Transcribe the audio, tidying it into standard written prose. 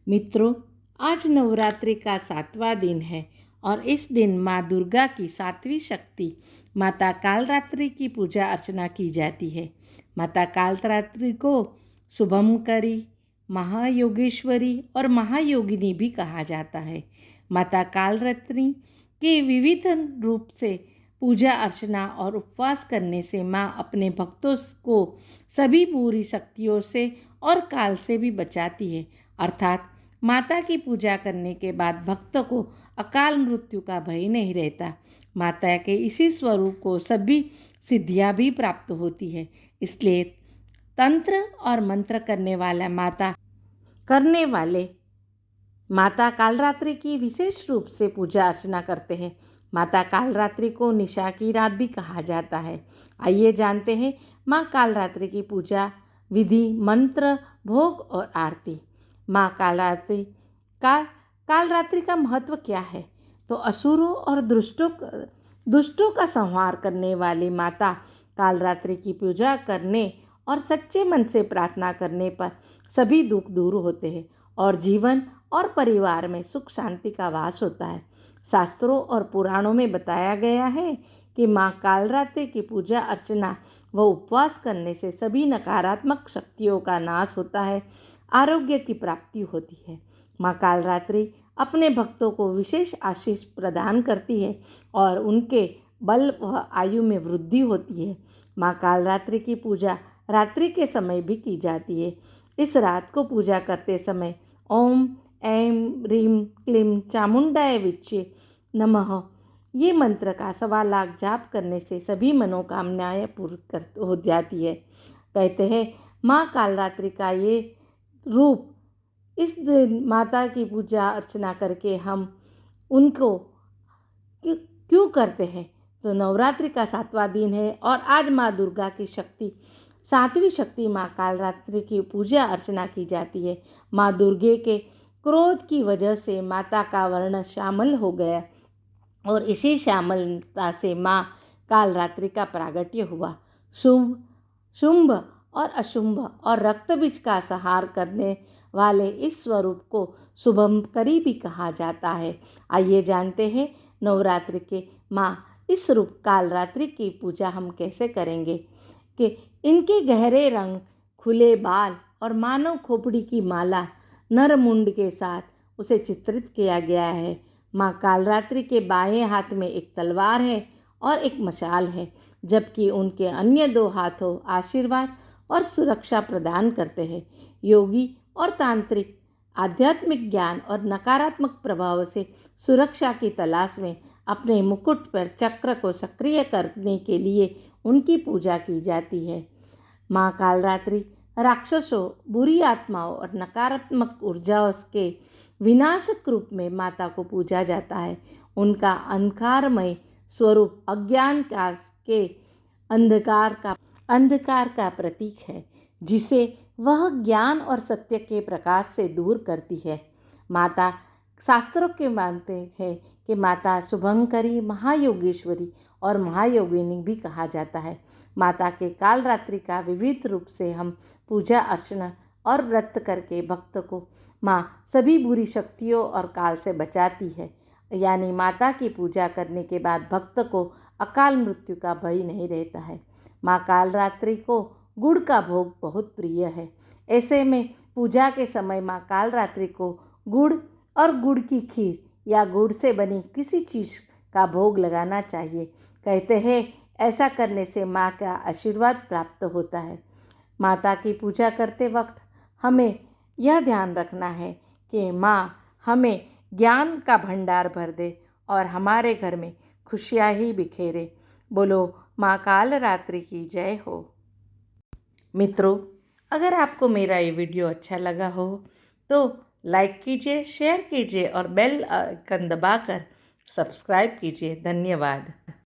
मित्रों, आज नवरात्रि का 7वां दिन है और इस दिन माँ दुर्गा की 7वीं शक्ति माता कालरात्रि की पूजा अर्चना की जाती है। माता कालरात्रि को शुभंकरी, महायोगेश्वरी और महायोगिनी भी कहा जाता है। माता कालरात्रि के विविध रूप से पूजा अर्चना और उपवास करने से माँ अपने भक्तों को सभी बुरी शक्तियों से और काल से भी बचाती है। अर्थात माता की पूजा करने के बाद भक्त को अकाल मृत्यु का भय नहीं रहता। माता के इसी स्वरूप को सभी सिद्धियां भी प्राप्त होती है। इसलिए तंत्र और मंत्र करने वाले माता कालरात्रि की विशेष रूप से पूजा अर्चना करते हैं। माता कालरात्रि को निशा की रात भी कहा जाता है। आइए जानते हैं माँ कालरात्रि की पूजा विधि, मंत्र, भोग और आरती। माँ कालरात्रि का महत्व क्या है? तो असुरों और दुष्टों का संहार करने वाली माता कालरात्रि की पूजा करने और सच्चे मन से प्रार्थना करने पर सभी दुख दूर होते हैं और जीवन और परिवार में सुख शांति का वास होता है। शास्त्रों और पुराणों में बताया गया है कि माँ कालरात्रि की पूजा अर्चना व उपवास करने से सभी नकारात्मक शक्तियों का नाश होता है, आरोग्य की प्राप्ति होती है। माँ कालरात्रि अपने भक्तों को विशेष आशीष प्रदान करती है और उनके बल व आयु में वृद्धि होती है। माँ कालरात्रि की पूजा रात्रि के समय भी की जाती है। इस रात को पूजा करते समय ओम ऐं ह्रीं क्लीं चामुंडाय विच्चे नमः ये मंत्र का 1.25 लाख जाप करने से सभी मनोकामनाएं पूरी हो जाती है। कहते हैं माँ कालरात्रि का ये रूप, इस दिन माता की पूजा अर्चना करके हम उनको क्यों करते हैं? तो नवरात्रि का 7वां दिन है और आज माँ दुर्गा की 7वीं शक्ति माँ कालरात्रि की पूजा अर्चना की जाती है। माँ दुर्गे के क्रोध की वजह से माता का वर्ण श्यामल हो गया और इसी श्यामलता से माँ कालरात्रि का प्रागट्य हुआ। शुंभ और अशुंभ और रक्त बीज का संहार करने वाले इस स्वरूप को शुभंकरी भी कहा जाता है। आइए जानते हैं नवरात्रि के माँ इस रूप कालरात्रि की पूजा हम कैसे करेंगे। कि इनके गहरे रंग, खुले बाल और मानव खोपड़ी की माला नर मुंड के साथ उसे चित्रित किया गया है। माँ कालरात्रि के बाएं हाथ में एक तलवार है और एक मशाल है, जबकि उनके अन्य 2 हाथों आशीर्वाद और सुरक्षा प्रदान करते हैं। योगी और तांत्रिक आध्यात्मिक ज्ञान और नकारात्मक प्रभाव से सुरक्षा की तलाश में अपने मुकुट पर चक्र को सक्रिय करने के लिए उनकी पूजा की जाती है। माँ कालरात्रि राक्षसों, बुरी आत्माओं और नकारात्मक ऊर्जाओं के विनाशक रूप में माता को पूजा जाता है। उनका अंधकारमय स्वरूप अज्ञान के अंधकार का प्रतीक है, जिसे वह ज्ञान और सत्य के प्रकाश से दूर करती है। माता शास्त्रों के मानते हैं कि माता शुभंकरी, महायोगेश्वरी और महायोगिनी भी कहा जाता है। माता के कालरात्रि का विविध रूप से हम पूजा अर्चना और व्रत करके भक्त को माँ सभी बुरी शक्तियों और काल से बचाती है। यानी माता की पूजा करने के बाद भक्त को अकाल मृत्यु का भय नहीं रहता है। माँ कालरात्रि को गुड़ का भोग बहुत प्रिय है। ऐसे में पूजा के समय माँ कालरात्रि को गुड़ और गुड़ की खीर या गुड़ से बनी किसी चीज़ का भोग लगाना चाहिए। कहते हैं ऐसा करने से माँ का आशीर्वाद प्राप्त होता है। माता की पूजा करते वक्त हमें यह ध्यान रखना है कि माँ हमें ज्ञान का भंडार भर दे और हमारे घर में खुशियाँ ही बिखेरे। बोलो माँ कालरात्रि की जय हो। मित्रों, अगर आपको मेरा ये वीडियो अच्छा लगा हो तो लाइक कीजिए, शेयर कीजिए और बेल आइकन दबाकर सब्सक्राइब कीजिए। धन्यवाद।